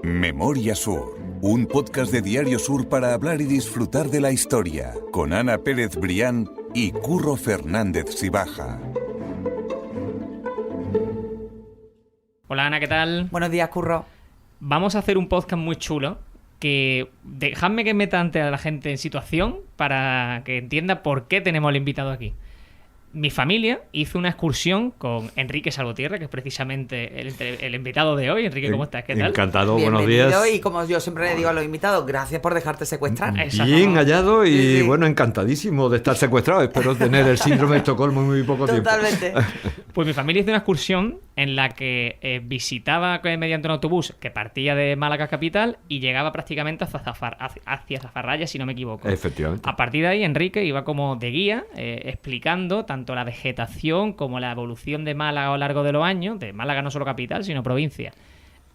Memoria Sur, un podcast de Diario Sur para hablar y disfrutar de la historia, con Ana Pérez Brián y Curro Fernández Sibaja. Hola Ana, ¿qué tal? Buenos días, Curro. Vamos a hacer un podcast muy chulo que dejadme que meta ante a la gente en situación para que entienda por qué tenemos al invitado aquí. Mi familia hizo una excursión con Enrique Salvotierra, que es precisamente el invitado de hoy. Enrique, ¿cómo estás? ¿Qué tal? Encantado, Bienvenido, buenos días. y como yo siempre le digo a los invitados, gracias por dejarte secuestrar. Bien hallado y Sí. bueno, encantadísimo de estar secuestrado. Espero tener el síndrome de Estocolmo en muy poco tiempo. Totalmente. Pues mi familia hizo una excursión en la que visitaba mediante un autobús que partía de Málaga capital y llegaba prácticamente hacia Zafarraya, si no me equivoco. Efectivamente. A partir de ahí, Enrique iba como de guía, explicando tanto la vegetación como la evolución de Málaga a lo largo de los años, de Málaga no solo capital, sino provincia.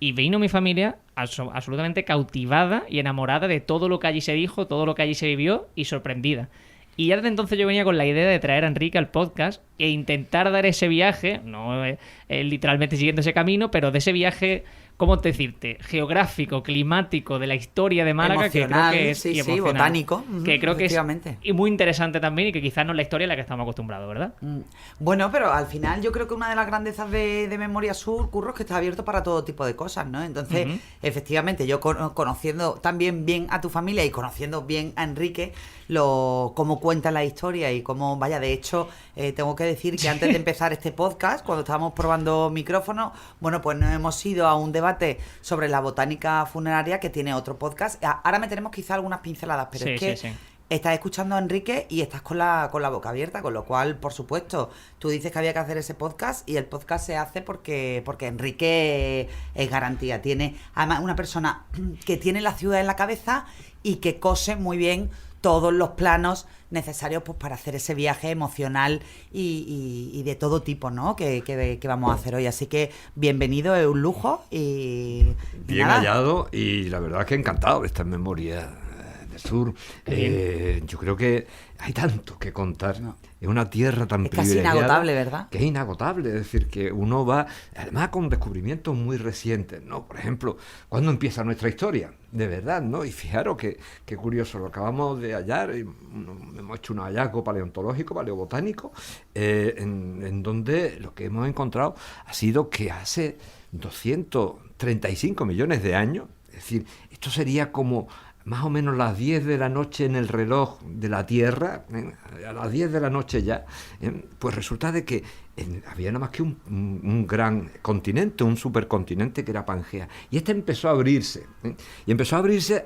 Y vino mi familia absolutamente cautivada y enamorada de todo lo que allí se dijo, todo lo que allí se vivió y sorprendida. Y ya desde entonces yo venía con la idea de traer a Enrique al podcast e intentar dar ese viaje, no literalmente siguiendo ese camino, pero de ese viaje, ¿cómo decirte? Geográfico, climático, de la historia de Málaga, Emocional, que creo que es sí, y sí, emocional, botánico, que creo que es efectivamente. y muy interesante también y que quizás no es la historia a la que estamos acostumbrados, ¿verdad? Bueno, pero al final yo creo que una de las grandezas de Memoria Sur, Curro, es que está abierto para todo tipo de cosas, ¿no? Entonces, efectivamente, yo conociendo también bien a tu familia y conociendo bien a Enrique, cómo cuenta la historia y cómo, vaya, de hecho, tengo que decir que antes de empezar este podcast, cuando estábamos probando micrófonos, bueno, pues nos hemos ido a un debate sobre la botánica funeraria que tiene otro podcast. Ahora meteremos quizá algunas pinceladas, pero es que estás escuchando a Enrique y estás con la boca abierta, con lo cual, por supuesto, tú dices que había que hacer ese podcast y el podcast se hace porque Enrique es garantía. Tiene, además, una persona que tiene la ciudad en la cabeza y que cose muy bien todos los planos necesarios pues para hacer ese viaje emocional y de todo tipo, ¿no? Que vamos a hacer hoy. Así que bienvenido, es un lujo y Bien nada. hallado y la verdad que encantado de estar en Memoria del Sur. Yo creo que hay tanto que contar. No. Es una tierra tan Es casi privilegiada. inagotable, ¿verdad? Que es inagotable, es decir, que uno va, además con descubrimientos muy recientes, ¿no? Por ejemplo, ¿cuándo empieza nuestra historia? De verdad, ¿no? Y fijaros qué curioso, lo acabamos de hallar, hemos hecho un hallazgo paleontológico, paleobotánico, en donde lo que hemos encontrado ha sido que hace 235 millones de años, es decir, esto sería como más o menos las 10 de la noche en el reloj de la Tierra, a las 10 de la noche ya, pues resulta de que había nada más que un gran continente, un supercontinente que era Pangea. Y este empezó a abrirse, y empezó a abrirse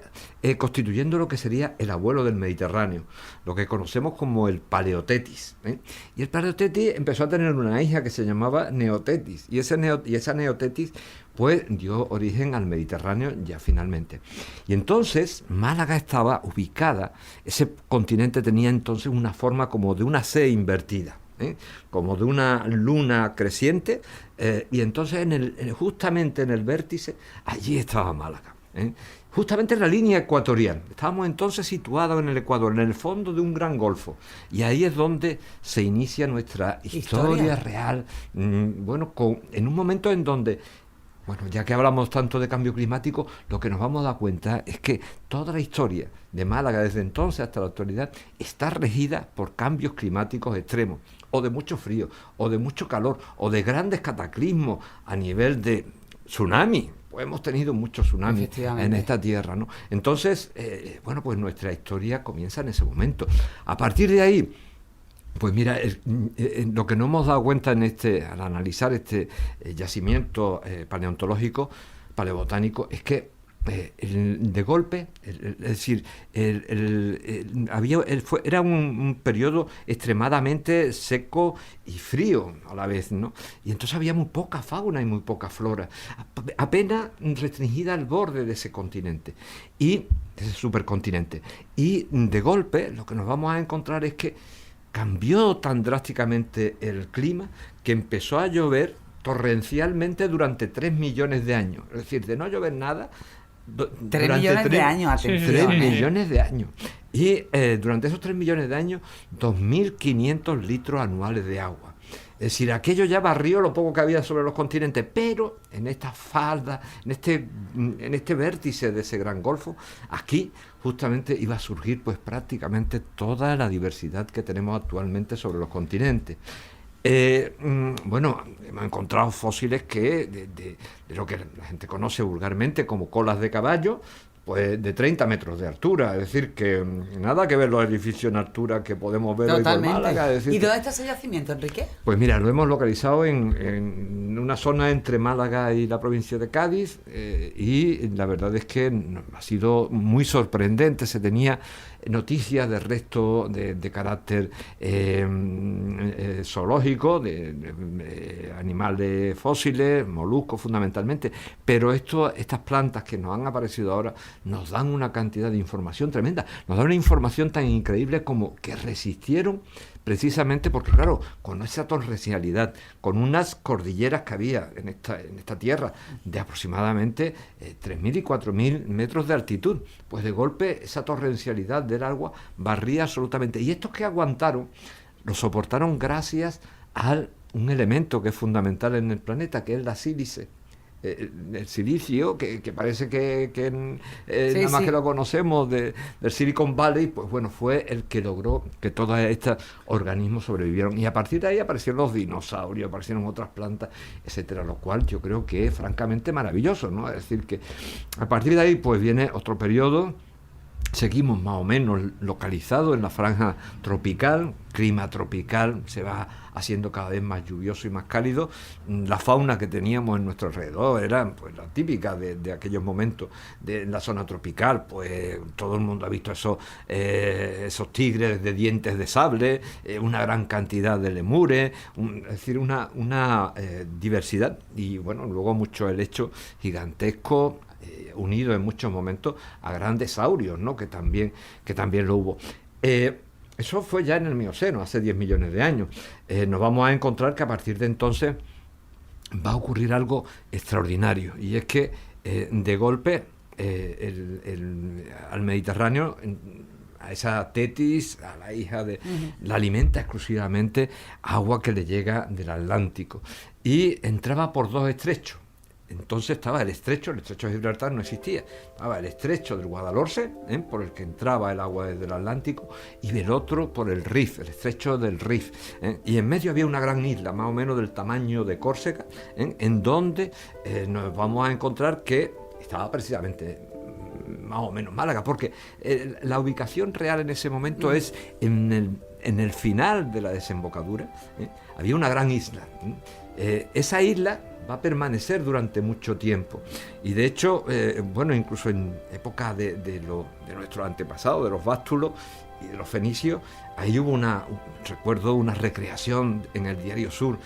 constituyendo lo que sería el abuelo del Mediterráneo, lo que conocemos como el Paleotetis. Y el Paleotetis empezó a tener una hija que se llamaba Neotetis, y esa Neotetis pues dio origen al Mediterráneo ya finalmente. Y entonces Málaga estaba ubicada, ese continente tenía entonces una forma como de una C invertida, como de una luna creciente, y entonces justamente en el vértice, allí estaba Málaga. Justamente en la línea ecuatorial. Estábamos entonces situados en el Ecuador, en el fondo de un gran golfo. Y ahí es donde se inicia nuestra historia real. Bueno, en un momento en donde, bueno, ya que hablamos tanto de cambio climático, lo que nos vamos a dar cuenta es que toda la historia de Málaga desde entonces hasta la actualidad está regida por cambios climáticos extremos, o de mucho frío, o de mucho calor, o de grandes cataclismos a nivel de tsunami. Pues hemos tenido muchos tsunamis en esta tierra, ¿no? Entonces, bueno, pues nuestra historia comienza en ese momento. A partir de ahí, pues mira, lo que no hemos dado cuenta al analizar este yacimiento paleontológico, paleobotánico, es que de golpe, es decir, era un periodo extremadamente seco y frío a la vez, ¿no? Y entonces había muy poca fauna y muy poca flora, apenas restringida al borde de ese continente, y ese supercontinente. Y de golpe lo que nos vamos a encontrar es que cambió tan drásticamente el clima que empezó a llover torrencialmente durante 3 millones de años. Es decir, de no llover nada, 3 millones de años, atención. 3 millones de años. Y durante esos 3 millones de años, 2.500 litros anuales de agua. Es decir, aquello ya barrió lo poco que había sobre los continentes, pero en esta falda, en este vértice de ese gran golfo, aquí justamente iba a surgir pues prácticamente toda la diversidad que tenemos actualmente sobre los continentes. Bueno, hemos encontrado fósiles que de lo que la gente conoce vulgarmente como colas de caballo, pues de 30 metros de altura, es decir, que nada que ver los edificios en altura que podemos ver hoy por Málaga. Es decir, ¿y dónde está ese yacimiento, Enrique? Pues mira, lo hemos localizado en una zona entre Málaga y la provincia de Cádiz, y la verdad es que ha sido muy sorprendente. Se tenía noticias de restos de carácter zoológico, de animales fósiles, moluscos fundamentalmente, pero estas plantas que nos han aparecido ahora nos dan una cantidad de información tremenda, nos dan una información tan increíble como que resistieron precisamente porque, claro, con esa torrencialidad, con unas cordilleras que había en esta tierra de aproximadamente 3.000 y 4.000 metros de altitud, pues de golpe esa torrencialidad del agua barría absolutamente. Y estos que aguantaron, lo soportaron gracias a un elemento que es fundamental en el planeta, que es la sílice. El silicio, que parece que sí, nada más que lo conocemos del Silicon Valley, pues bueno, fue el que logró que todos estos organismos sobrevivieron, y a partir de ahí aparecieron los dinosaurios, aparecieron otras plantas, etcétera, lo cual yo creo que es francamente maravilloso, ¿no? Es decir, que a partir de ahí pues viene otro periodo. Seguimos más o menos localizados en la franja tropical, clima tropical, se va haciendo cada vez más lluvioso y más cálido. La fauna que teníamos en nuestro alrededor era pues la típica de aquellos momentos en la zona tropical, pues todo el mundo ha visto esos tigres de dientes de sable, una gran cantidad de lemures, es decir, una diversidad, y bueno, luego mucho helecho gigantesco, unido en muchos momentos a grandes saurios, ¿no? que también lo hubo. Eso fue ya en el Mioceno, hace 10 millones de años. Nos vamos a encontrar que a partir de entonces va a ocurrir algo extraordinario, y es que de golpe al Mediterráneo, a esa Tetis, a la hija la alimenta exclusivamente agua que le llega del Atlántico, y entraba por dos estrechos. Entonces estaba el estrecho de Gibraltar no existía, estaba el estrecho del Guadalhorce, por el que entraba el agua desde el Atlántico, y del otro por el Rif, el estrecho del Rif, y en medio había una gran isla, más o menos del tamaño de Córcega, en donde nos vamos a encontrar que estaba precisamente más o menos Málaga, porque la ubicación real en ese momento es en el final de la desembocadura, había una gran isla. Esa isla va a permanecer durante mucho tiempo, y de hecho, bueno, incluso en época de nuestros antepasados, de los bástulos y de los fenicios, ahí hubo recuerdo una recreación en el Diario Sur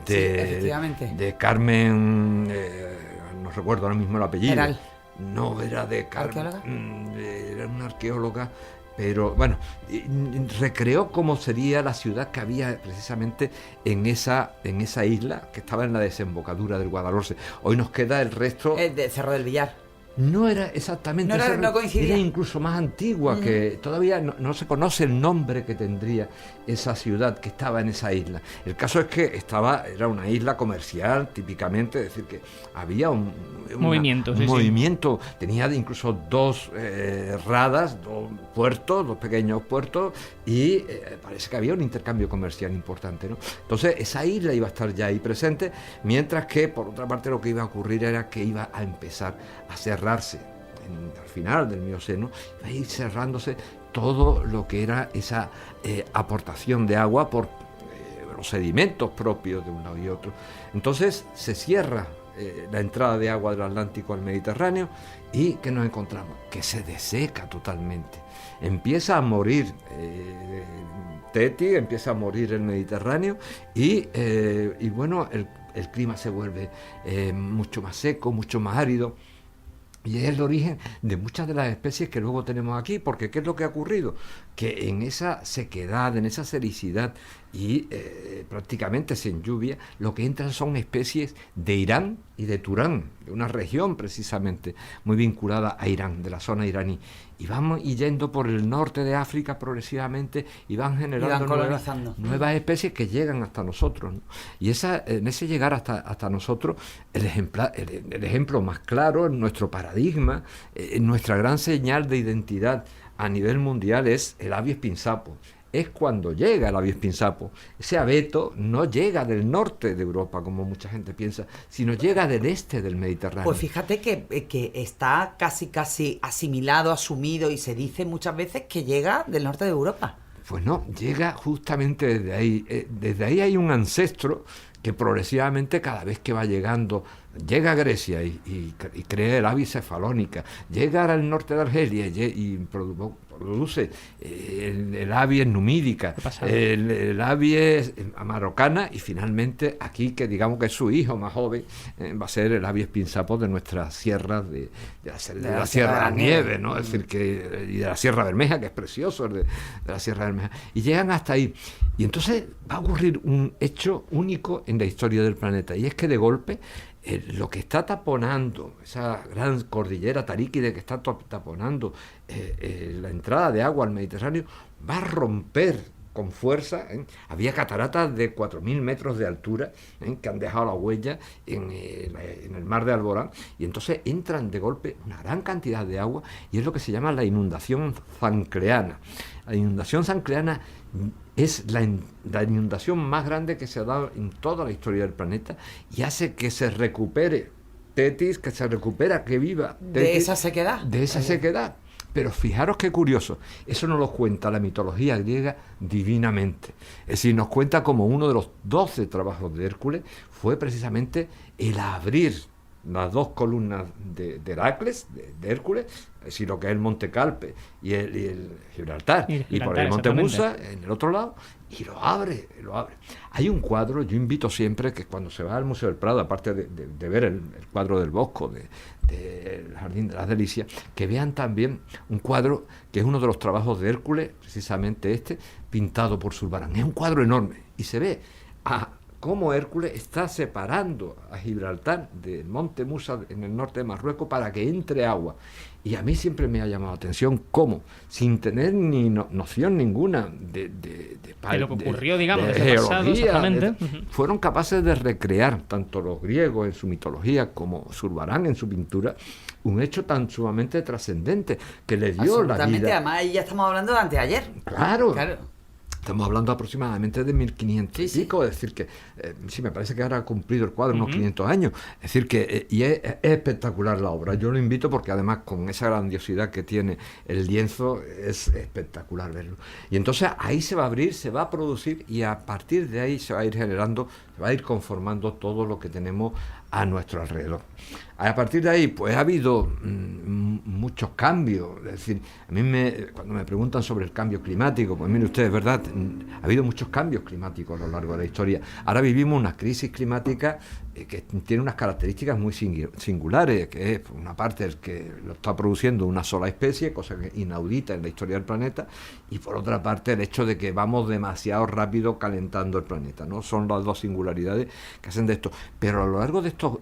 de Carmen, no recuerdo ahora mismo el apellido. Peral. No, era de Carmen. ¿Arqueóloga? Era una arqueóloga. Pero bueno, recreó cómo sería la ciudad que había precisamente en esa isla que estaba en la desembocadura del Guadalhorce. Hoy nos queda el resto. De Cerro del Villar. No era exactamente, no coincidía. Era incluso más antigua, que todavía no se conoce el nombre que tendría esa ciudad que estaba en esa isla. El caso es que era una isla comercial típicamente, es decir, que había un movimiento, tenía incluso dos radas, dos pequeños puertos, y parece que había un intercambio comercial importante, ¿no? Entonces esa isla iba a estar ya ahí presente, mientras que por otra parte lo que iba a ocurrir era que iba a empezar a cerrarse al final del Mioceno, iba a ir cerrándose todo lo que era esa aportación de agua por los sedimentos propios de un lado y otro. Entonces se cierra la entrada de agua del Atlántico al Mediterráneo, y ¿qué nos encontramos? Que se deseca totalmente. Empieza a morir Teti, empieza a morir el Mediterráneo, y bueno, el clima se vuelve mucho más seco, mucho más árido. Y es el origen de muchas de las especies que luego tenemos aquí, porque ¿qué es lo que ha ocurrido? que en esa sequedad, en esa sericidad y prácticamente sin lluvia, lo que entran son especies de Irán y de Turán, de una región precisamente muy vinculada a Irán, de la zona iraní. Y van yendo por el norte de África progresivamente y van generando nuevas especies que llegan hasta nosotros, ¿no? Y en ese llegar hasta nosotros, el ejemplo más claro, en nuestro paradigma, en nuestra gran señal de identidad a nivel mundial es el Abies pinsapo. Es cuando llega el Abies pinsapo. Ese abeto no llega del norte de Europa, como mucha gente piensa, sino llega del este del Mediterráneo. Pues fíjate que está casi asimilado, asumido, y se dice muchas veces que llega del norte de Europa. Pues no, llega justamente desde ahí. Desde ahí hay un ancestro que progresivamente, cada vez que va llegando, llega a Grecia y crea el Abies cefalónica, llega al norte de Argelia y produce el Abies numídica, el Abies marocana, y finalmente aquí, que digamos que es su hijo más joven, va a ser el Abies pinsapo de nuestras sierras, de la Sierra de la Nieve, ¿no? Es decir, y de la Sierra Bermeja, que es precioso, de la Sierra Bermeja, y llegan hasta ahí. Y entonces va a ocurrir un hecho único en la historia del planeta, y es que de golpe lo que está taponando, esa gran cordillera taríquide que está taponando la entrada de agua al Mediterráneo, va a romper con fuerza. Había cataratas de 4.000 metros de altura que han dejado la huella en el mar de Alborán, y entonces entran de golpe una gran cantidad de agua, y es lo que se llama la inundación zancleana. La inundación zancleana es la inundación más grande que se ha dado en toda la historia del planeta, y hace que se recupere Tetis, que viva Tetis, de esa sequedad. De esa sequedad. Pero fijaros qué curioso, eso nos lo cuenta la mitología griega divinamente. Es decir, nos cuenta como uno de los 12 trabajos de Hércules fue precisamente el abrir las dos columnas de Heracles, de Hércules, es decir, lo que es el Monte Calpe y el Gibraltar, y por el Monte Musa, en el otro lado, y lo abre. Hay un cuadro, yo invito siempre que cuando se va al Museo del Prado, aparte de ver el cuadro del Bosco, del Jardín de las Delicias, que vean también un cuadro que es uno de los trabajos de Hércules, precisamente pintado por Zurbarán. Es un cuadro enorme, y se ve cómo Hércules está separando a Gibraltar del Monte Musa en el norte de Marruecos para que entre agua. Y a mí siempre me ha llamado la atención cómo, sin tener ni noción ninguna de lo que ocurrió, digamos, de geología, fueron capaces de recrear, tanto los griegos en su mitología como Zurbarán en su pintura, un hecho tan sumamente trascendente que le dio la vida. Además, ahí ya estamos hablando de anteayer. Claro. Estamos hablando aproximadamente de 1500 y pico, es decir que, sí, me parece que ahora ha cumplido el cuadro unos 500 años, es decir que, y es espectacular la obra. Yo lo invito porque además con esa grandiosidad que tiene el lienzo, es espectacular verlo. Y entonces ahí se va a abrir, se va a producir, y a partir de ahí se va a ir generando, se va a ir conformando todo lo que tenemos a nuestro alrededor. A partir de ahí, pues ha habido muchos cambios. Es decir, a mí cuando me preguntan sobre el cambio climático, pues mire ustedes, ¿verdad? Ha habido muchos cambios climáticos a lo largo de la historia. Ahora vivimos una crisis climática que tiene unas características muy singulares, que es, por una parte, el que lo está produciendo una sola especie, cosa que inaudita en la historia del planeta, y por otra parte, el hecho de que vamos demasiado rápido calentando el planeta, ¿no? Son las dos singularidades que hacen de esto. Pero a lo largo de estos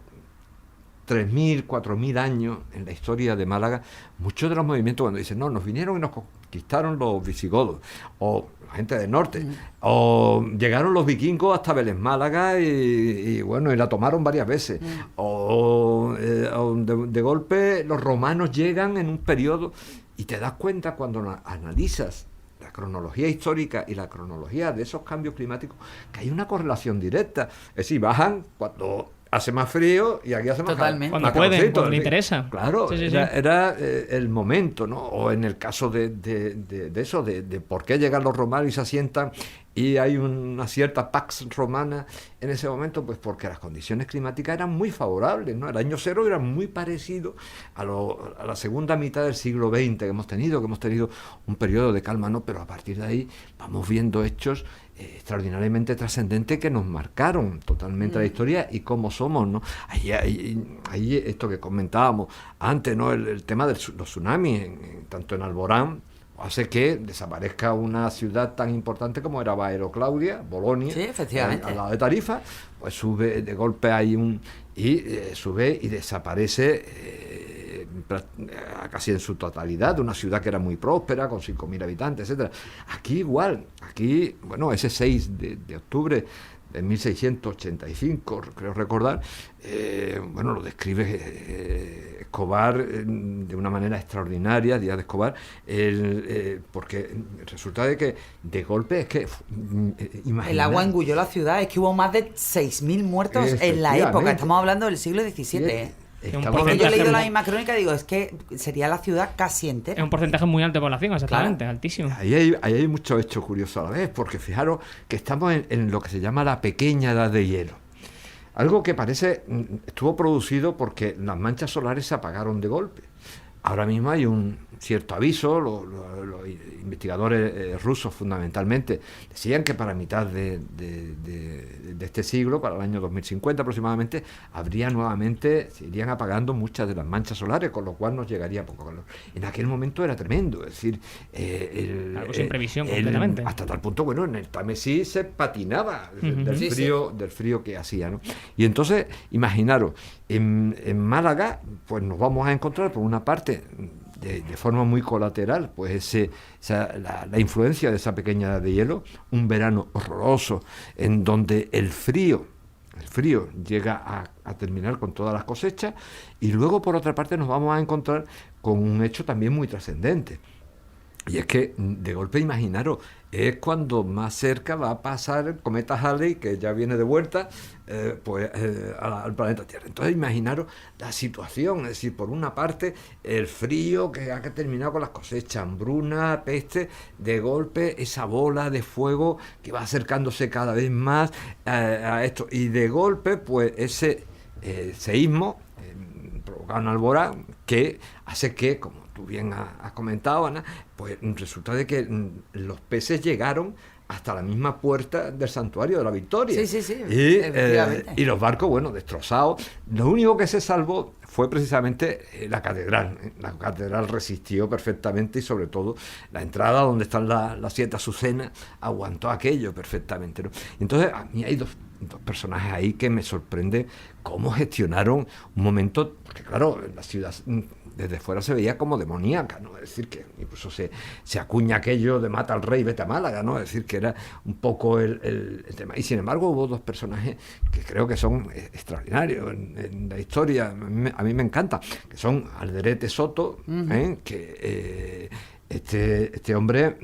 3.000, 4.000 años en la historia de Málaga, muchos de los movimientos, cuando dicen, no, nos vinieron y nos conquistaron los visigodos, o la gente del norte, o llegaron los vikingos hasta Vélez Málaga y bueno, y la tomaron varias veces, o de golpe los romanos llegan en un periodo, y te das cuenta cuando analizas la cronología histórica y la cronología de esos cambios climáticos, que hay una correlación directa. Es decir, bajan cuando hace más frío y aquí hace más calor. Cuando pueden, cuando le interesa. Claro, sí. Era el momento, ¿no? O en el caso de eso, de por qué llegan los romanos y se asientan y hay una cierta pax romana en ese momento, pues porque las condiciones climáticas eran muy favorables, ¿no? El año cero era muy parecido a la segunda mitad del siglo XX que hemos tenido un periodo de calma, ¿no? Pero a partir de ahí vamos viendo hechos extraordinariamente trascendentes que nos marcaron totalmente la historia y cómo somos, ¿no? Ahí esto que comentábamos antes, ¿no? El tema de los tsunamis, tanto en Alborán hace que desaparezca una ciudad tan importante como era Baero Claudia, Bolonia, Sí, efectivamente. al lado de Tarifa, pues sube de golpe hay sube y desaparece casi en su totalidad de una ciudad que era muy próspera, con 5.000 habitantes, etcétera. Aquí igual, bueno, ese 6 de octubre de 1685, creo recordar, bueno, lo describe Escobar de una manera extraordinaria, Díaz de Escobar, porque resulta de que de golpe es que el agua engulló la ciudad, es que hubo más de 6.000 muertos en la época, estamos hablando del siglo XVII. Porque yo he leído la misma crónica y digo, es que sería la ciudad casi entera. Es un porcentaje muy alto de población, exactamente, Claro. altísimo. Ahí hay muchos hechos curiosos a la vez, porque fijaros que estamos en lo que se llama la pequeña edad de hielo. Algo que estuvo producido porque las manchas solares se apagaron de golpe. Ahora mismo hay un cierto aviso, los investigadores rusos fundamentalmente decían que para mitad de este siglo, para el año 2050 aproximadamente, se irían apagando muchas de las manchas solares, con lo cual nos llegaría poco calor. En aquel momento era tremendo, es decir, algo sin previsión completamente. Hasta tal punto, bueno, en el Támesis se patinaba del frío que hacía, ¿no? Y entonces, imaginaros, en Málaga, pues nos vamos a encontrar por una parte de forma muy colateral, pues la influencia de esa pequeña edad de hielo, un verano horroroso en donde el frío llega a terminar con todas las cosechas, y luego por otra parte nos vamos a encontrar con un hecho también muy trascendente. Y es que, de golpe, imaginaros, es cuando más cerca va a pasar el cometa Halley, que ya viene de vuelta, al planeta Tierra. Entonces, imaginaros la situación, es decir, por una parte, el frío que ha terminado con las cosechas, hambruna, peste, de golpe, esa bola de fuego que va acercándose cada vez más a esto. Y de golpe, pues, ese seísmo provocado en Alborán, que hace que, como tú bien has comentado, Ana, pues resulta de que los peces llegaron hasta la misma puerta del Santuario de la Victoria. Sí, Y los barcos, bueno, destrozados. Lo único que se salvó fue precisamente la catedral. La catedral resistió perfectamente, y sobre todo la entrada donde están las 7 azucenas aguantó aquello perfectamente, ¿no? Entonces, a mí hay dos personajes ahí que me sorprende cómo gestionaron un momento, porque claro, la ciudad desde fuera se veía como demoníaca, ¿no? Es decir, que incluso se acuña aquello de mata al rey, vete a Málaga, ¿no? Es decir, que era un poco el tema. Y sin embargo hubo dos personajes que creo que son extraordinarios en la historia, a mí me encanta, que son Alderete Soto, que este hombre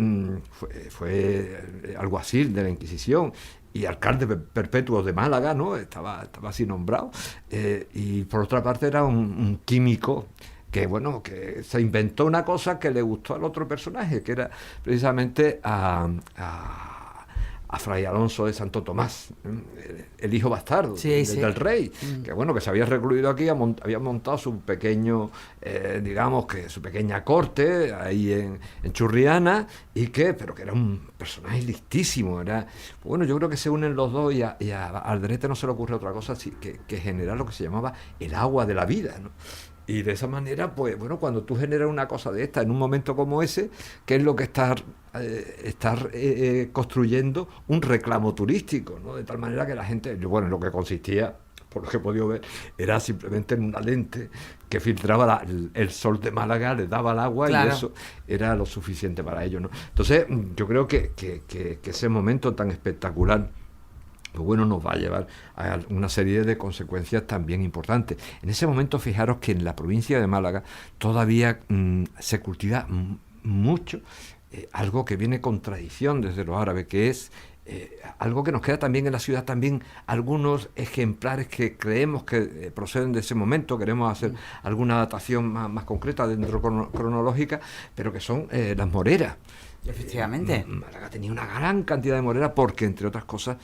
fue alguacil de la Inquisición y alcalde perpetuo de Málaga, ¿no? Estaba así nombrado, y por otra parte era un químico que se inventó una cosa que le gustó al otro personaje, que era precisamente a Fray Alonso de Santo Tomás, el hijo bastardo del rey, que se había recluido aquí, había montado su pequeño, su pequeña corte ahí en Churriana, pero que era un personaje listísimo. Yo creo que se unen los dos, y a Alderete no se le ocurre otra cosa que generar lo que se llamaba el agua de la vida, ¿no? Y de esa manera, cuando tú generas una cosa de esta en un momento como ese, ¿qué es lo que estás construyendo? Un reclamo turístico, ¿no? De tal manera que la gente, lo que consistía, por lo que he podido ver, era simplemente en una lente que filtraba el sol de Málaga, le daba el agua, claro, y eso era lo suficiente para ello, ¿no? Entonces, yo creo que ese momento tan espectacular, nos va a llevar a una serie de consecuencias también importantes. En ese momento, fijaros que en la provincia de Málaga todavía se cultiva mucho algo que viene con tradición desde los árabes, que es algo que nos queda también en la ciudad, también algunos ejemplares que creemos que proceden de ese momento. Queremos hacer alguna datación más concreta dentro cronológica, pero que son las moreras. Efectivamente. Málaga tenía una gran cantidad de moreras porque, entre otras cosas,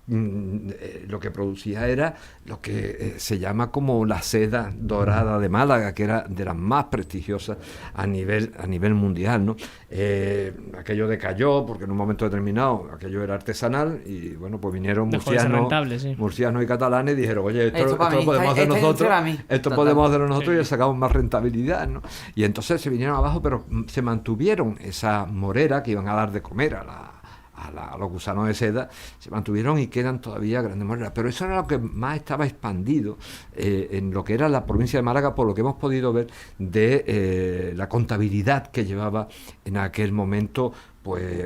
lo que producía era lo que se llama como la seda dorada de Málaga, que era de las más prestigiosas a nivel mundial, ¿no? Aquello decayó porque en un momento determinado aquello era artesanal y bueno, pues vinieron murcianos y catalanes y dijeron, oye, esto lo podemos hacer nosotros, podemos hacerlo nosotros, y le sacamos más rentabilidad, ¿no? Y entonces se vinieron abajo, pero se mantuvieron esa morera que iban a dar de comer a los gusanos de seda, se mantuvieron y quedan todavía grandes moreras, pero eso era lo que más estaba expandido en lo que era la provincia de Málaga, por lo que hemos podido ver de la contabilidad que llevaba en aquel momento, pues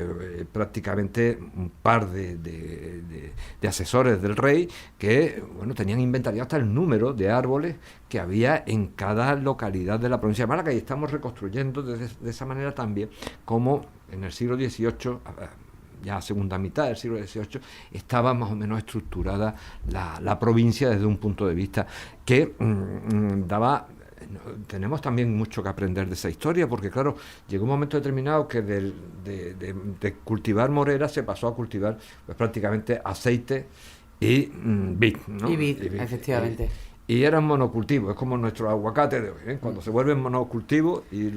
prácticamente un par de asesores del rey que, bueno, tenían inventariado hasta el número de árboles que había en cada localidad de la provincia de Málaga, y estamos reconstruyendo de esa manera también como en el siglo XVIII, ya segunda mitad del siglo XVIII, estaba más o menos estructurada la provincia desde un punto de vista que daba... Tenemos también mucho que aprender de esa historia, porque claro, llegó un momento determinado que de cultivar morera se pasó a cultivar pues prácticamente aceite y vid, ¿no? Y vid, efectivamente. Y eran monocultivos, es como nuestro aguacate de hoy, ¿eh? Cuando se vuelven monocultivos y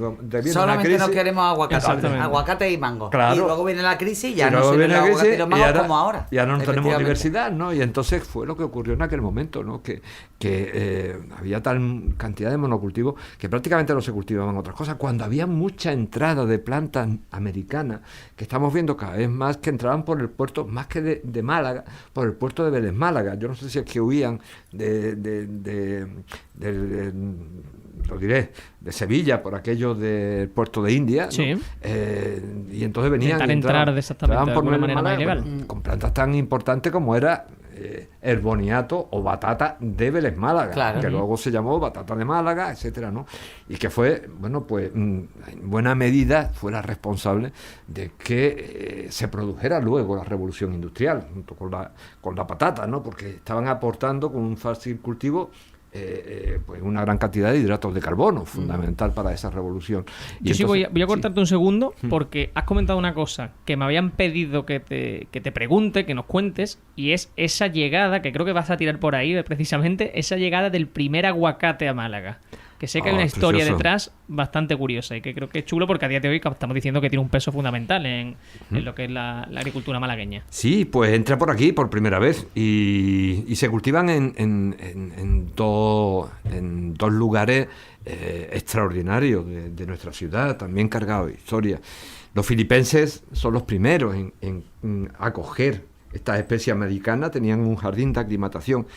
solamente nos queremos aguacate y mango. Claro. Y luego viene la crisis y ya no se ve el aguacate y los mangos como ahora. Ya no tenemos diversidad, ¿no? Y entonces fue lo que ocurrió en aquel momento, ¿no? Que había tal cantidad de monocultivos que prácticamente no se cultivaban otras cosas, cuando había mucha entrada de plantas americanas, que estamos viendo cada vez más que entraban por el puerto, más que de Málaga, por el puerto de Vélez Málaga. Yo no sé si es que huían lo diré, de Sevilla, por aquello del puerto de India, ¿no? Sí. Y entonces venían entrar de alguna manera más ilegal. Con plantas tan importantes como era el boniato o batata de Vélez Málaga, claro, que luego se llamó batata de Málaga, etcétera, ¿no? Y que fue, bueno, pues en buena medida fue la responsable de que se produjera luego la revolución industrial, junto con la patata, ¿no? Porque estaban aportando con un fácil cultivo pues una gran cantidad de hidratos de carbono, fundamental para esa revolución. Y yo entonces, voy a cortarte un segundo, porque has comentado una cosa que me habían pedido que te pregunte, que nos cuentes, y es esa llegada, que creo que vas a tirar por ahí precisamente, esa llegada del primer aguacate a Málaga. Que sé que hay una historia precioso. Detrás bastante curiosa y que creo que es chulo, porque a día de hoy estamos diciendo que tiene un peso fundamental en lo que es la agricultura malagueña. Sí, pues entra por aquí por primera vez y se cultivan en dos lugares extraordinarios de nuestra ciudad, también cargados de historia. Los filipenses son los primeros en acoger estas especies americanas, tenían un jardín de aclimatación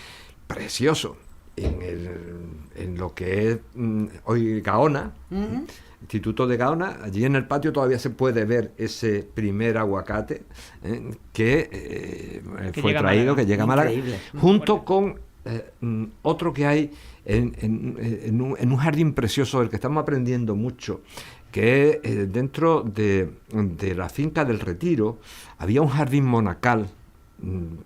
precioso en lo que es hoy Gaona, Instituto de Gaona. Allí en el patio todavía se puede ver ese primer aguacate que fue traído, que llega a Málaga, junto con otro que hay en un jardín precioso del que estamos aprendiendo mucho, que dentro de la finca del Retiro había un jardín monacal,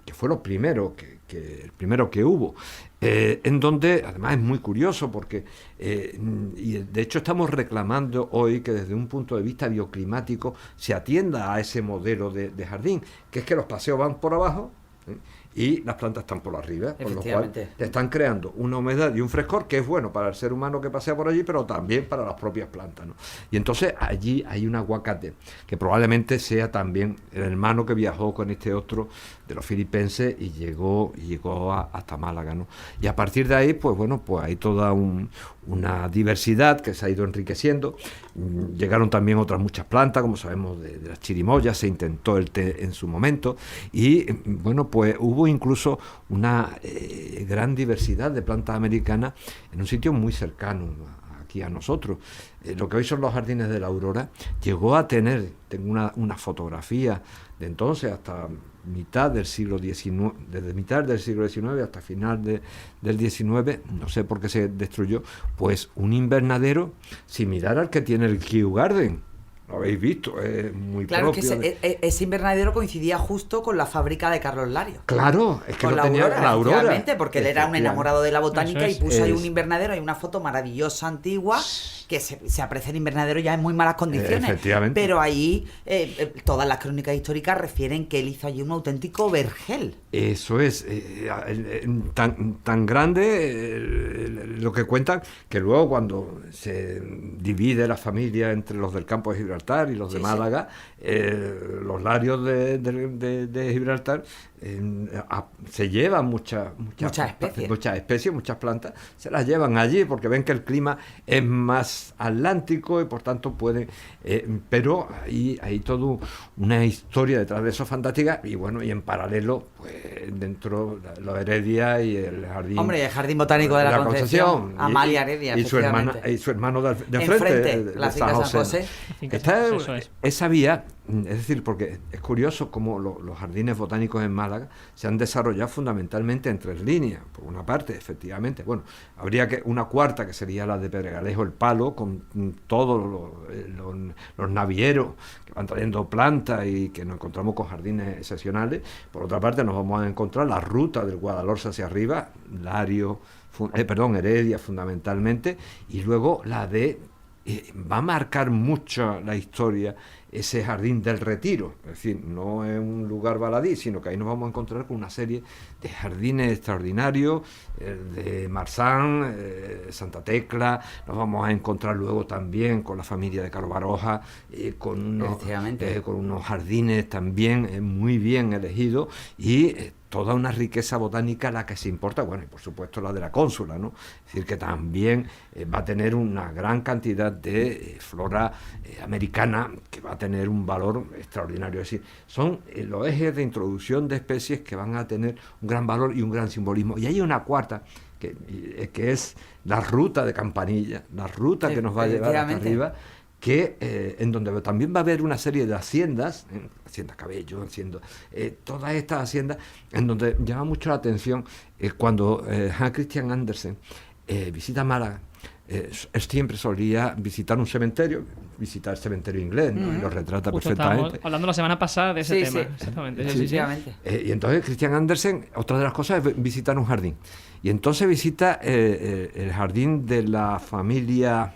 que fue lo primero el primero que hubo, en donde además es muy curioso porque y de hecho estamos reclamando hoy que desde un punto de vista bioclimático se atienda a ese modelo de jardín, que es que los paseos van por abajo y las plantas están por arriba, con lo cual te están creando una humedad y un frescor que es bueno para el ser humano que pasea por allí, pero también para las propias plantas, ¿no? Y entonces allí hay un aguacate que probablemente sea también el hermano que viajó con este otro de los filipenses y llegó hasta Málaga, ¿no? Y a partir de ahí, pues bueno, pues hay toda una diversidad que se ha ido enriqueciendo. Llegaron también otras muchas plantas, como sabemos, de las chirimoyas, se intentó el té en su momento, y bueno, pues hubo incluso una gran diversidad de plantas americanas en un sitio muy cercano aquí a nosotros. Lo que hoy son los Jardines de la Aurora llegó a tener, tengo una fotografía de entonces hasta mitad del siglo XIX, desde mitad del siglo XIX hasta final del XIX, no sé por qué se destruyó, pues un invernadero similar al que tiene el Kew Garden, lo habéis visto, es muy Claro, propio. es que ese invernadero coincidía justo con la fábrica de Carlos Lario. Claro, es que Con lo tenía la Aurora. efectivamente, porque él era un enamorado de la botánica Eso es. y puso ahí un invernadero, hay una foto maravillosa antigua que se aprecia el invernadero ya en muy malas condiciones. Efectivamente. Pero ahí todas las crónicas históricas refieren que él hizo allí un auténtico vergel. Eso es, tan grande lo que cuentan, que luego cuando se divide la familia entre los del campo de Gibraltar y los de Málaga, los Larios de Gibraltar se llevan muchas especies, muchas plantas, se las llevan allí porque ven que el clima es más atlántico y por tanto pueden, pero hay toda una historia detrás de eso fantástica y bueno, y en paralelo pues dentro los Heredia y el jardín, Hombre, el jardín botánico de la Concepción, Amalia Heredia, y su hermano de frente, la San finca José. José. Eso es. Esa vía, es decir, porque es curioso cómo los jardines botánicos en Málaga se han desarrollado fundamentalmente en 3 líneas. Por una parte, efectivamente, bueno, habría que una cuarta que sería la de Pedregalejo el Palo, con todos los navieros que van trayendo plantas y que nos encontramos con jardines excepcionales. Por otra parte, nos vamos a encontrar la ruta del Guadalhorce hacia arriba, Heredia fundamentalmente, y luego la de va a marcar mucho la historia ese jardín del Retiro, es decir, no es un lugar baladí, sino que ahí nos vamos a encontrar con una serie de jardines extraordinarios, de Marzán, Santa Tecla, nos vamos a encontrar luego también con la familia de Caro Baroja, con unos jardines también muy bien elegidos y toda una riqueza botánica la que se importa, bueno, y por supuesto la de la cónsula, ¿no? Es decir, que también va a tener una gran cantidad de flora americana que va a tener un valor extraordinario. Es decir, son los ejes de introducción de especies que van a tener un gran valor y un gran simbolismo. Y hay una cuarta, que es la ruta de Campanilla, la ruta que nos va a llevar hasta arriba, que en donde también va a haber una serie de haciendas, Hacienda Cabello, todas estas haciendas, en donde llama mucho la atención cuando Hans Christian Andersen visita Málaga. Él siempre solía visitar un cementerio, visitar el cementerio inglés, ¿no? Y lo retrata Justo perfectamente. estábamos hablando la semana pasada de ese tema. Exactamente. Sí. Y entonces Christian Andersen, otra de las cosas es visitar un jardín. Y entonces visita el jardín de la familia...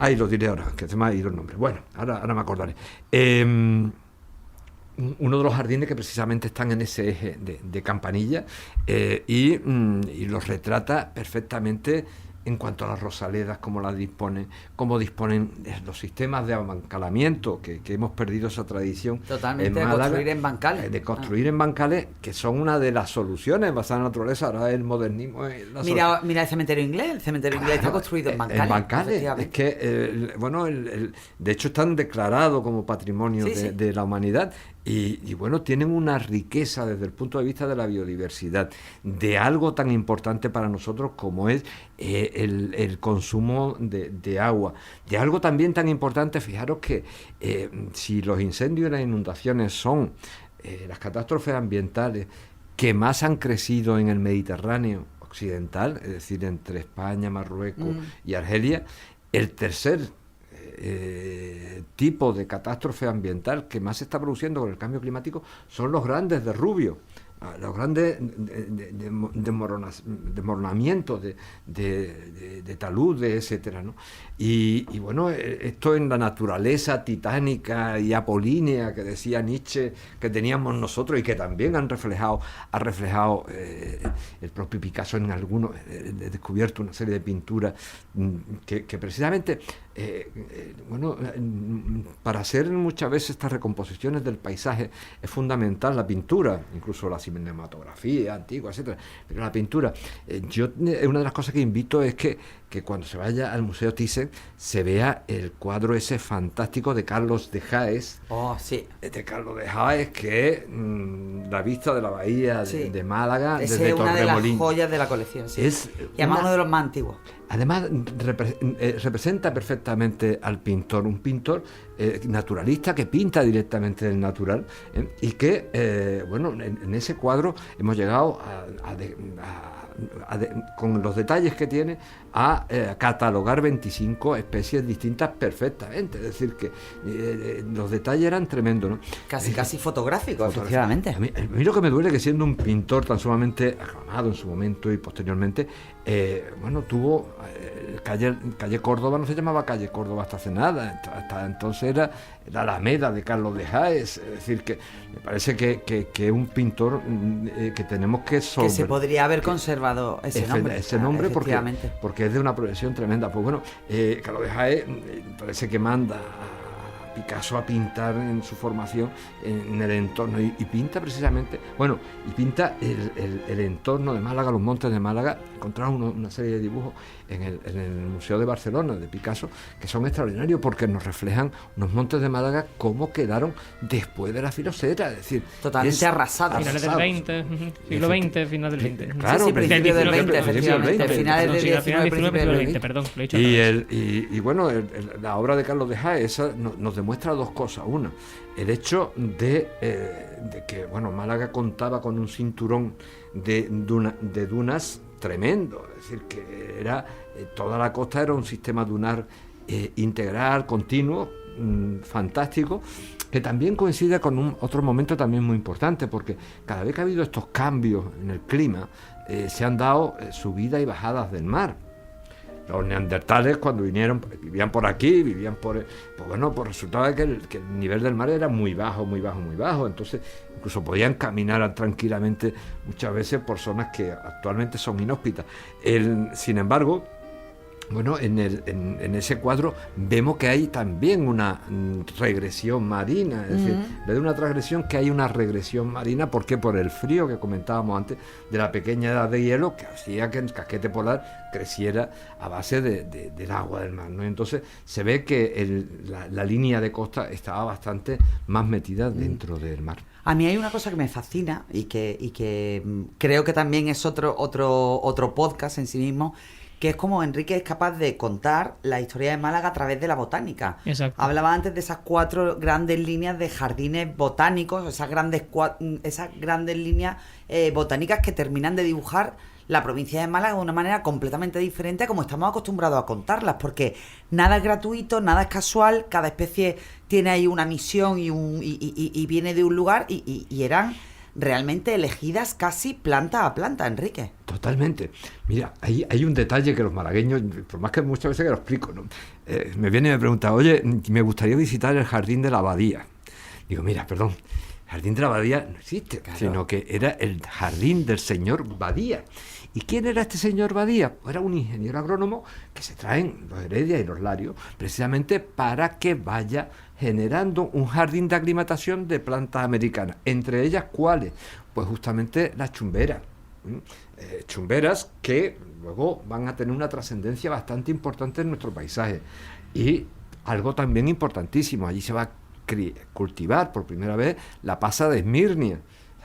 Ahí lo diré ahora, que se me ha ido el nombre. Bueno, ahora me acordaré. Uno de los jardines que precisamente están en ese eje de Campanilla y los retrata perfectamente en cuanto a las rosaledas, cómo disponen los sistemas de abancalamiento, que hemos perdido esa tradición. Totalmente, en Málaga, de construir en bancales. De construir en bancales, que son una de las soluciones basadas en la naturaleza. Ahora el modernismo es mira el cementerio inglés. El cementerio inglés está construido en bancales. En bancales. Es que, de hecho están declarados como patrimonio de la humanidad. Y bueno, tienen una riqueza desde el punto de vista de la biodiversidad, de algo tan importante para nosotros como es el consumo de agua, de algo también tan importante. Fijaros que si los incendios y las inundaciones son las catástrofes ambientales que más han crecido en el Mediterráneo occidental, es decir, entre España, Marruecos y Argelia, el tercer tipo de catástrofe ambiental que más se está produciendo con el cambio climático son los grandes derrubios, los grandes desmoronamientos de taludes, etcétera, ¿no? Y bueno, esto en la naturaleza titánica y apolínea que decía Nietzsche que teníamos nosotros y que también ha reflejado el propio Picasso en algunos, he descubierto una serie de pinturas que precisamente para hacer muchas veces estas recomposiciones del paisaje es fundamental la pintura, incluso la cinematografía antigua, etcétera, pero la pintura, una de las cosas que invito es que cuando se vaya al Museo Thyssen se vea el cuadro ese fantástico de Carlos de Haes. De Carlos de Haes, que es la vista de la bahía de Málaga, desde Torremolinos. Es una de las joyas de la colección, y además uno de los más antiguos. Además representa perfectamente al pintor, un pintor naturalista que pinta directamente del natural, y que, bueno, en ese cuadro hemos llegado con los detalles que tiene a catalogar 25 especies distintas perfectamente. Es decir, que los detalles eran tremendos, ¿no? Casi fotográfico, efectivamente. A mí lo que me duele es que, siendo un pintor tan sumamente aclamado en su momento y posteriormente, bueno, tuvo calle Córdoba, no se llamaba calle Córdoba hasta hace nada, hasta entonces era la Alameda de Carlos de Haes. Es decir, que me parece que es un pintor que tenemos que que se podría haber conservado ese nombre porque es de una progresión tremenda. Pues bueno, Carlos de Haes parece que manda a Picasso a pintar en su formación en el entorno, y pinta precisamente, bueno, y pinta el entorno de Málaga, los montes de Málaga. Encontramos una serie de dibujos en el Museo de Barcelona de Picasso que son extraordinarios, porque nos reflejan unos montes de Málaga cómo quedaron después de la filosera, es decir, totalmente arrasados. Finales del 20, siglo XX, final del 20. Claro, sí, principio del 20, efectivamente. Finales del 19, principio del 20. Perdón, lo he dicho al revés. Y bueno, la obra de Carlos de Haes nos demuestra dos cosas. Una, el hecho de que, bueno, Málaga contaba con un cinturón de dunas tremendo. Es decir, que era toda la costa era un sistema dunar integral, continuo, fantástico, que también coincide con otro momento también muy importante, porque cada vez que ha habido estos cambios en el clima, se han dado subidas y bajadas del mar. Los neandertales, cuando vinieron, vivían por aquí, pues bueno, pues resultaba que el nivel del mar era muy bajo, muy bajo, muy bajo. Entonces, incluso podían caminar tranquilamente muchas veces por zonas que actualmente son inhóspitas. Sin embargo, bueno, en ese cuadro vemos que hay también una regresión marina, es decir, en vez de una transgresión, que hay una regresión marina. ¿Por qué? Por el frío que comentábamos antes, de la pequeña edad de hielo que hacía que el casquete polar creciera a base del agua del mar, ¿no? Entonces se ve que la línea de costa estaba bastante más metida dentro del mar. A mí hay una cosa que me fascina y que creo que también es otro podcast en sí mismo, que es como Enrique es capaz de contar la historia de Málaga a través de la botánica. Exacto. Hablaba antes de esas 4 grandes líneas de jardines botánicos, esas grandes líneas botánicas que terminan de dibujar la provincia de Málaga de una manera completamente diferente a como estamos acostumbrados a contarlas, porque nada es gratuito, nada es casual, cada especie tiene ahí una misión y viene de un lugar, y eran realmente elegidas casi planta a planta, Enrique. Totalmente. Mira, hay un detalle que los malagueños, por más que muchas veces que lo explico, ¿no? Me viene y me pregunta: oye, me gustaría visitar el jardín de la abadía. Digo, mira, perdón, el jardín de la abadía no existe, claro, sino que era el jardín del señor Badía. ¿Y quién era este señor Badía? Era un ingeniero agrónomo que se traen los Heredia y los Larios precisamente para que vaya generando un jardín de aclimatación de plantas americanas. Entre ellas, ¿cuáles? Pues justamente las chumberas. Chumberas que luego van a tener una trascendencia bastante importante en nuestro paisaje. Y algo también importantísimo, allí se va a cultivar por primera vez la pasa de Esmirnia.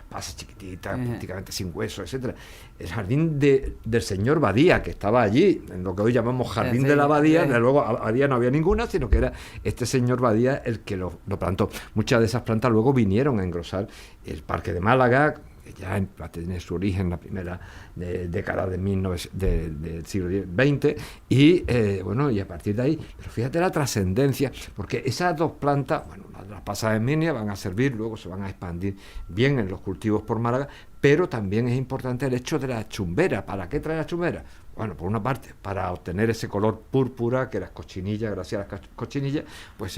Pasa chiquitita, prácticamente sin hueso, etcétera. El jardín del señor Badía, que estaba allí, en lo que hoy llamamos jardín de la abadía, luego abadía no había ninguna, sino que era este señor Badía el que lo plantó. Muchas de esas plantas luego vinieron a engrosar el Parque de Málaga, que ya tiene su origen en la primera década del siglo XX, y bueno, y a partir de ahí, pero fíjate la trascendencia, porque esas dos plantas, bueno, las pasas de Esmirnia van a servir, luego se van a expandir bien en los cultivos por Málaga, pero también es importante el hecho de la chumbera. ¿Para qué trae la chumbera? Bueno, por una parte, para obtener ese color púrpura que las cochinillas, gracias a las cochinillas, pues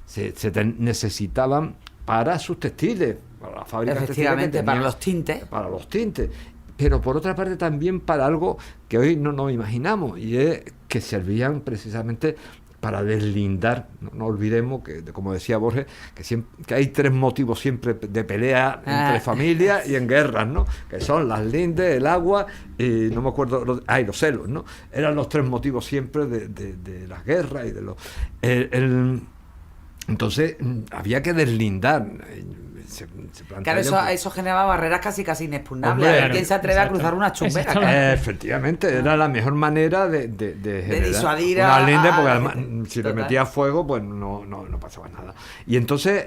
se necesitaban para sus textiles, para las fábricas efectivamente, textiles, para los tintes, pero por otra parte también para algo que hoy no nos imaginamos, y es que servían precisamente para deslindar. No olvidemos que, como decía Borges, que hay 3 motivos siempre de pelea entre familias y en guerras, ¿no? Que son las lindes, el agua y no me acuerdo, los celos, ¿no? Eran los 3 motivos siempre de las guerras y de los... Entonces había que deslindar. se plantea... Claro, eso generaba barreras casi inexpugnables. Hombre, A ver quién se atreve a cruzar una chumbera. Exactamente. Efectivamente, era la mejor manera de generar disuadir una linde, porque a- además si le total. metía fuego, pues no pasaba nada. Y entonces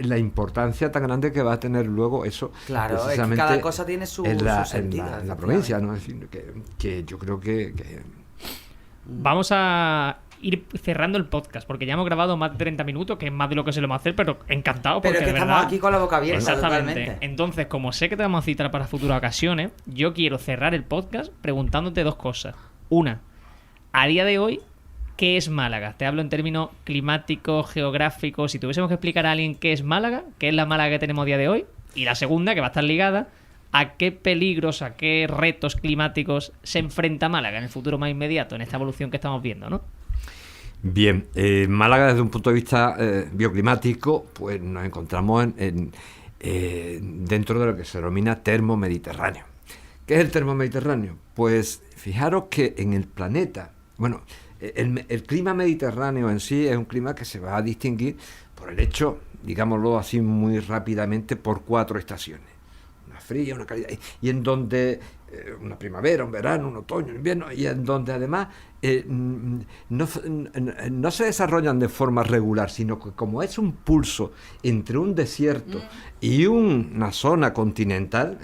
la importancia tan grande que va a tener luego eso, Claro, es que precisamente cada cosa tiene su sentido, en la provincia, ¿no? Es decir, que yo creo que Vamos a ir cerrando el podcast, porque ya hemos grabado más de 30 minutos, que es más de lo que se lo vamos a hacer, pero encantado, porque Pero es que de estamos verdad... aquí con la boca abierta. Exactamente. Totalmente. Entonces, como sé que te vamos a citar para futuras ocasiones, yo quiero cerrar el podcast preguntándote dos cosas. Una, a día de hoy, ¿qué es Málaga? Te hablo en términos climáticos, geográficos. Si tuviésemos que explicar a alguien qué es Málaga, qué es la Málaga que tenemos a día de hoy. Y la segunda, que va a estar ligada, ¿a qué peligros, a qué retos climáticos se enfrenta Málaga en el futuro más inmediato, en esta evolución que estamos viendo, ¿no? Bien, Málaga desde un punto de vista bioclimático, pues nos encontramos dentro de lo que se denomina termomediterráneo. ¿Qué es el termomediterráneo? Pues fijaros que en el planeta, bueno, el clima mediterráneo en sí es un clima que se va a distinguir por el hecho, digámoslo así muy rápidamente, por 4 estaciones. Una fría, una cálida, y en donde una primavera, un verano, un otoño, un invierno, y en donde además no se desarrollan de forma regular, sino que como es un pulso entre un desierto y una zona continental,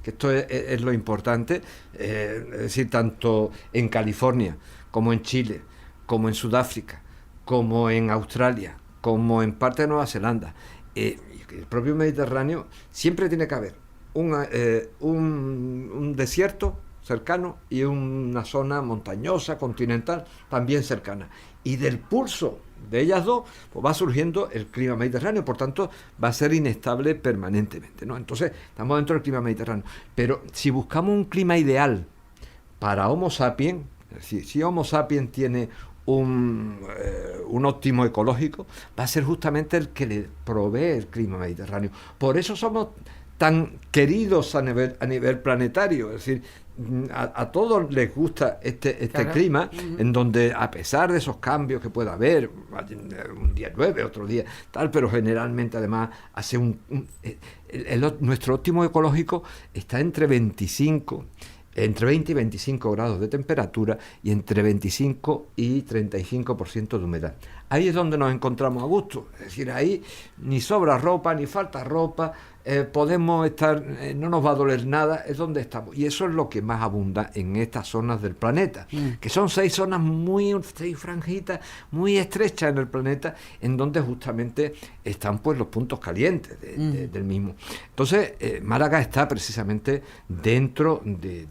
que esto es lo importante, es decir, tanto en California, como en Chile, como en Sudáfrica, como en Australia, como en parte de Nueva Zelanda, y el propio Mediterráneo, siempre tiene que haber un desierto cercano y una zona montañosa, continental, también cercana. Y del pulso de ellas dos, pues va surgiendo el clima mediterráneo, por tanto, va a ser inestable permanentemente, ¿no? Entonces, estamos dentro del clima mediterráneo. Pero si buscamos un clima ideal para Homo sapiens, es decir, si Homo sapiens tiene un óptimo ecológico, va a ser justamente el que le provee el clima mediterráneo. Por eso somos tan queridos a nivel planetario, es decir, a todos les gusta este Claro. clima, en donde a pesar de esos cambios que pueda haber, un día llueve, otro día tal, pero generalmente además hace nuestro óptimo ecológico está entre 20 y 25 grados de temperatura y entre 25 y 35% de humedad. Ahí es donde nos encontramos a gusto, es decir, ahí ni sobra ropa, ni falta ropa, podemos estar, no nos va a doler nada, es donde estamos. Y eso es lo que más abunda en estas zonas del planeta, que son 6 zonas 6 franjitas, muy estrechas en el planeta, en donde justamente están pues los puntos calientes del mismo. Entonces, Málaga está precisamente dentro de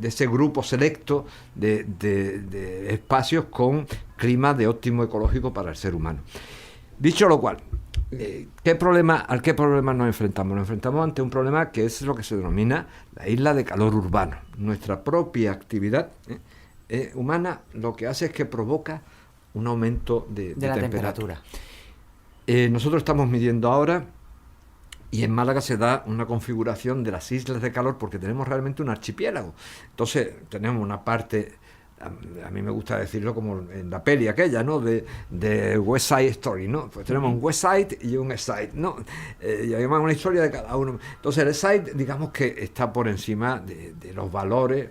ese grupo selecto de espacios con clima de óptimo ecológico para el ser humano. Dicho lo cual, ¿a qué problema nos enfrentamos? Nos enfrentamos ante un problema que es lo que se denomina la isla de calor urbano. Nuestra propia actividad humana lo que hace es que provoca un aumento de la temperatura. Nosotros estamos midiendo ahora, y en Málaga se da una configuración de las islas de calor porque tenemos realmente un archipiélago. Entonces tenemos una parte, a mí me gusta decirlo como en la peli aquella, ¿no? De West Side Story, ¿no? Pues tenemos un West Side y un East Side, ¿no? Y además una historia de cada uno. Entonces el East Side, digamos que está por encima de los valores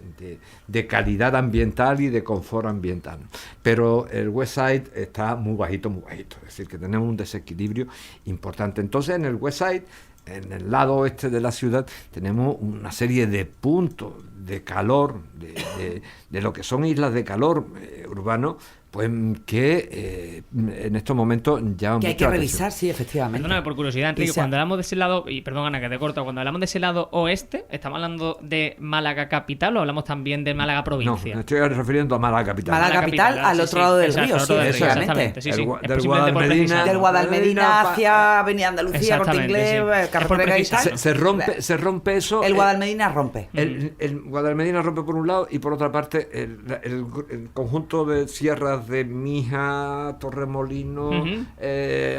de calidad ambiental y de confort ambiental. Pero el West Side está muy bajito. Es decir, que tenemos un desequilibrio importante. Entonces en el West Side, en el lado oeste de la ciudad, tenemos una serie de puntos de calor, de lo que son islas de calor urbano, pues que en estos momentos llaman Que hay mucho que la revisar, atención. sí, efectivamente. Perdóname por curiosidad, Enrique, Esa- cuando hablamos de ese lado, y perdón Ana que te corto, cuando hablamos de ese lado oeste, ¿estamos hablando de Málaga capital o hablamos también de Málaga No, provincia? me estoy refiriendo a Málaga capital. Málaga capital, al sí, otro sí, lado del exacto, río, al otro sí, lado del río, efectivamente. exactamente, sí, sí. Del Es simplemente por Guadalmedina. precisar. Del Guadalmedina hacia Avenida Andalucía, Corte Exactamente, Inglés, sí. Es por carretera y precisar. tal. Se rompe eso. El Guadalmedina rompe. El Guadalmedina rompe por un lado y por otra parte el conjunto de sierras de Mija, Torremolino, Ujú.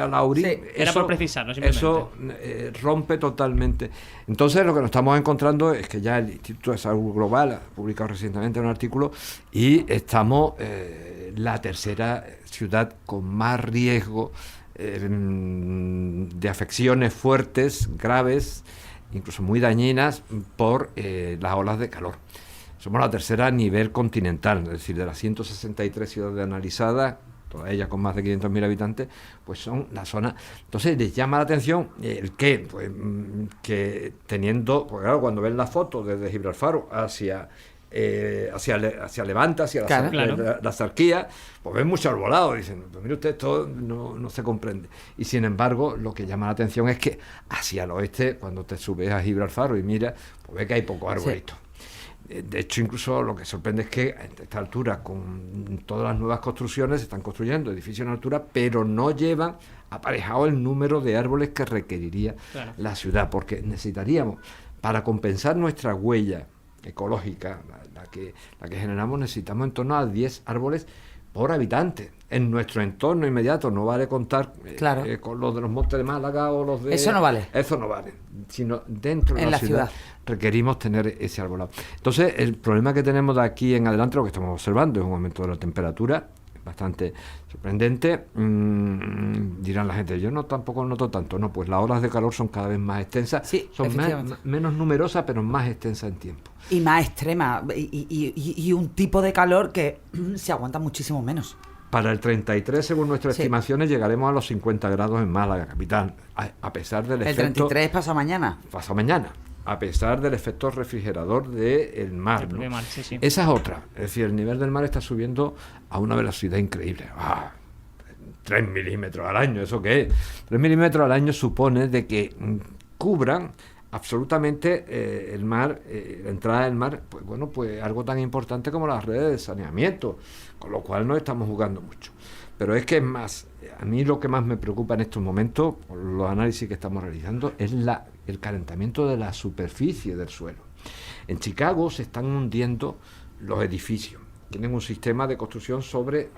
Alaurín, Sí, era por precisarlo, simplemente. eso rompe totalmente. Entonces lo que nos estamos encontrando es que ya el Instituto de Salud Global ha publicado recientemente un artículo y estamos la tercera ciudad con más riesgo de afecciones fuertes, graves, incluso muy dañinas por las olas de calor. Somos la tercera a nivel continental, es decir, de las 163 ciudades analizadas, todas ellas con más de 500.000 habitantes, pues son la zona. Entonces les llama la atención el qué, pues que teniendo, pues claro, cuando ven la foto desde Gibralfaro hacia Levante, hacia la Zarquía, pues ven mucho arbolado, dicen, pues mire usted, esto no se comprende. Y sin embargo, lo que llama la atención es que hacia el oeste, cuando te subes a Gibralfaro y miras, pues ves que hay pocos arbolitos. Sí. De hecho, incluso lo que sorprende es que a esta altura, con todas las nuevas construcciones, se están construyendo edificios en altura, pero no llevan aparejado el número de árboles que requeriría la ciudad, porque necesitaríamos, para compensar nuestra huella ecológica, la que generamos, necesitamos en torno a 10 árboles por habitante. En nuestro entorno inmediato no vale contar con los de los Montes de Málaga o los de... Eso no vale, sino dentro de la ciudad requerimos tener ese arbolado. Entonces, el problema que tenemos de aquí en adelante, lo que estamos observando, es un aumento de la temperatura bastante sorprendente. Dirán la gente, yo tampoco noto tanto. No, pues las olas de calor son cada vez más extensas, son menos numerosas, pero más extensas en tiempo. Y más extremas, y un tipo de calor que se aguanta muchísimo menos. Para el 33, según nuestras estimaciones, llegaremos a los 50 grados en Málaga, capital, a pesar del efecto... ¿El 33 pasa mañana? Pasa mañana, a pesar del efecto refrigerador del mar, ¿no? Mar, sí. Esa es otra, es decir, el nivel del mar está subiendo a una velocidad increíble. 3 milímetros al año, ¿eso qué es? 3 milímetros al año supone de que cubran absolutamente el mar, la entrada del mar, pues bueno, pues algo tan importante como las redes de saneamiento, con lo cual no estamos jugando mucho. Pero es que es más, a mí lo que más me preocupa en estos momentos, por los análisis que estamos realizando, es el calentamiento de la superficie del suelo. En Chicago se están hundiendo los edificios, tienen un sistema de construcción sobre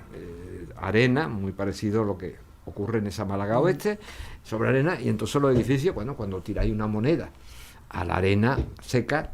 arena, muy parecido a lo que ocurre en esa Málaga Oeste, sobre arena, y entonces los edificios, bueno, cuando tiráis una moneda a la arena seca,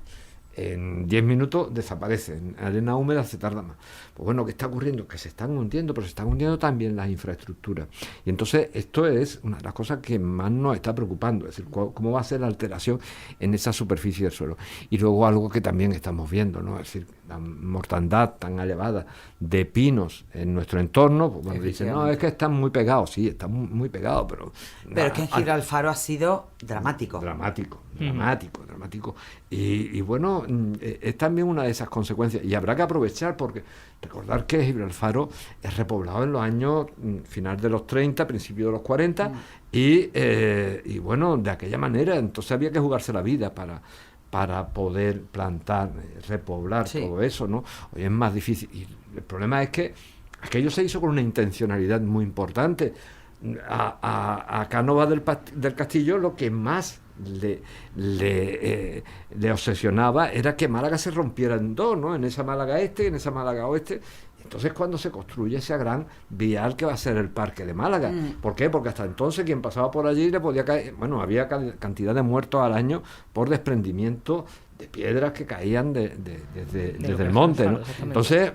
en 10 minutos desaparece, en arena húmeda se tarda más. Pues bueno, ¿qué está ocurriendo? Que se están hundiendo, pero se están hundiendo también las infraestructuras. Y entonces esto es una de las cosas que más nos está preocupando, es decir, cómo va a ser la alteración en esa superficie del suelo. Y luego algo que también estamos viendo, ¿no? Es decir, la mortandad tan elevada de pinos en nuestro entorno, pues bueno, dicen, no, es que están muy pegados, sí, están muy pegados, pero es que en Gibralfaro ha sido dramático. Dramático. Y bueno, es también una de esas consecuencias, y habrá que aprovechar, porque recordar que Gibralfaro es repoblado en los años final de los 30, principios de los 40, y bueno, de aquella manera, entonces había que jugarse la vida para poder plantar, repoblar todo eso, ¿no? Hoy es más difícil, y el problema es que aquello se hizo con una intencionalidad muy importante. A Cánovas del Castillo lo que más le obsesionaba era que Málaga se rompiera en dos, ¿no? En esa Málaga Este y en esa Málaga Oeste. Entonces, cuando se construye esa gran vial que va a ser el Parque de Málaga. ¿Por qué? Porque hasta entonces quien pasaba por allí le podía caer... Bueno, había cantidad de muertos al año por desprendimiento de piedras que caían desde el monte, ¿no? Entonces,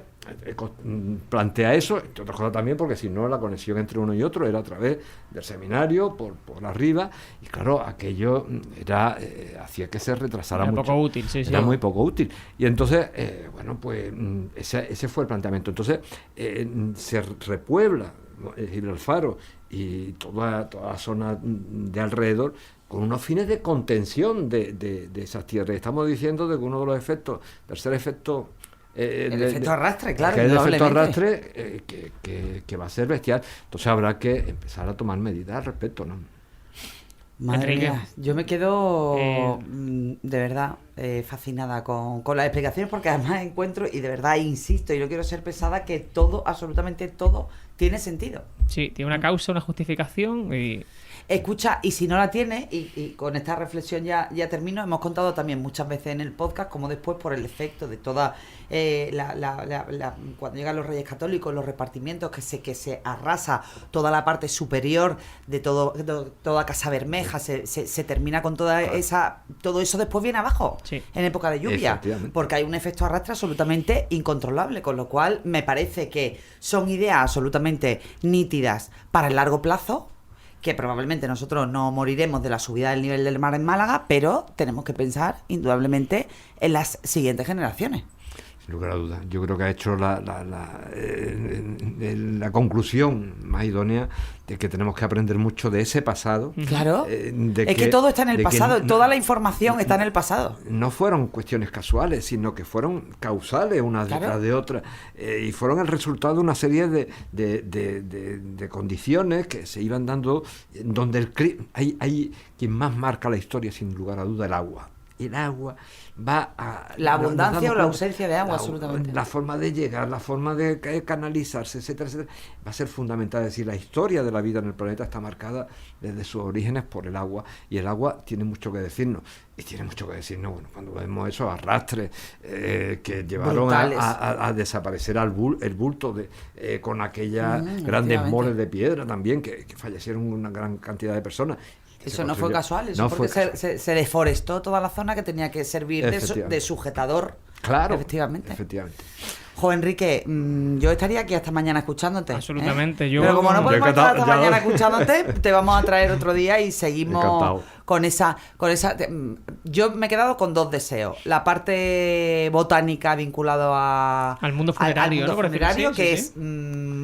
plantea eso, entre otras cosas también porque si no la conexión entre uno y otro era a través del seminario por arriba, y claro, aquello hacía que se retrasara era mucho. Poco útil, era muy poco útil, y entonces bueno, pues ese fue el planteamiento. Entonces se repuebla Gibralfaro y toda la zona de alrededor con unos fines de contención de esas tierras. Estamos diciendo de que uno de los efectos, tercer efecto, el efecto arrastre, claro. Que el efecto arrastre que va a ser bestial. Entonces habrá que empezar a tomar medidas al respecto, ¿no? Madre mía, yo me quedo de verdad fascinada con las explicaciones, porque además encuentro, y de verdad insisto, y no quiero ser pesada, que todo, absolutamente todo, tiene sentido. Sí, tiene una causa, una justificación y... Escucha, y si no la tiene, y con esta reflexión ya termino, hemos contado también muchas veces en el podcast cómo después, por el efecto de toda cuando llegan los Reyes Católicos, los repartimientos, que se arrasa toda la parte superior de toda Casa Bermeja, se termina con todo eso después viene abajo, en época de lluvia, porque hay un efecto arrastre absolutamente incontrolable, con lo cual me parece que son ideas absolutamente nítidas para el largo plazo, que probablemente nosotros no moriremos de la subida del nivel del mar en Málaga, pero tenemos que pensar indudablemente en las siguientes generaciones. Sin lugar a dudas. Yo creo que ha hecho la conclusión más idónea de que tenemos que aprender mucho de ese pasado. Claro. Es que todo está en el pasado, toda la información está en el pasado. No fueron cuestiones casuales, sino que fueron causales unas detrás de otras. Y fueron el resultado de una serie de condiciones que se iban dando, donde hay quien más marca la historia, sin lugar a duda, el agua. El agua va a... La abundancia o la ausencia de agua, absolutamente. La forma de llegar, la forma de canalizarse, etcétera, etcétera, va a ser fundamental. Es decir, la historia de la vida en el planeta está marcada desde sus orígenes por el agua, y el agua tiene mucho que decirnos. Y tiene mucho que decirnos, bueno, cuando vemos esos arrastres que llevaron a desaparecer el bulto con aquellas grandes moles de piedra también, que fallecieron una gran cantidad de personas. Eso no fue casual, eso porque se deforestó toda la zona que tenía que servir de sujetador. Claro, efectivamente. Jo, Enrique, yo estaría aquí hasta mañana escuchándote. Absolutamente. Pero como no podemos estar hasta mañana escuchándote, te vamos a traer otro día y seguimos encantado. con esa. Yo me he quedado con 2 deseos. La parte botánica vinculada al mundo funerario, que es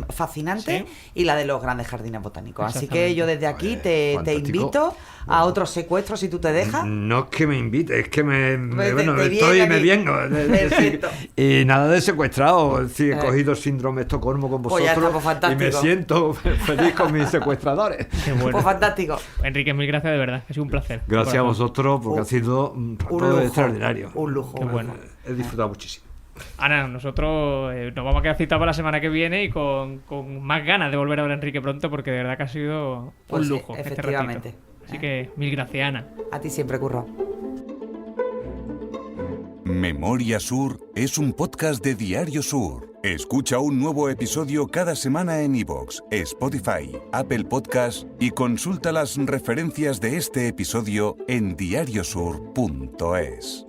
fascinante, y la de los grandes jardines botánicos. Así que yo desde aquí te invito a otros secuestros si tú te dejas. No es que me invite, es que me vengo. Perfecto. Y nada de secuestrado. He cogido síndrome Estocolmo con vosotros, pues y me siento feliz con mis secuestradores. Qué bueno. Pues fantástico. Enrique, mil gracias de verdad. Ha sido un placer. Gracias a vosotros, porque ha sido un rato extraordinario. Un lujo. Qué bueno. He disfrutado muchísimo. Ana, nosotros nos vamos a quedar citados para la semana que viene y con más ganas de volver a ver a Enrique pronto, porque de verdad que ha sido un lujo. Efectivamente. Este ratito. Así que mil gracias, Ana. A ti siempre, Curro. Memoria Sur es un podcast de Diario Sur. Escucha un nuevo episodio cada semana en iVoox, Spotify, Apple Podcasts y consulta las referencias de este episodio en diariosur.es.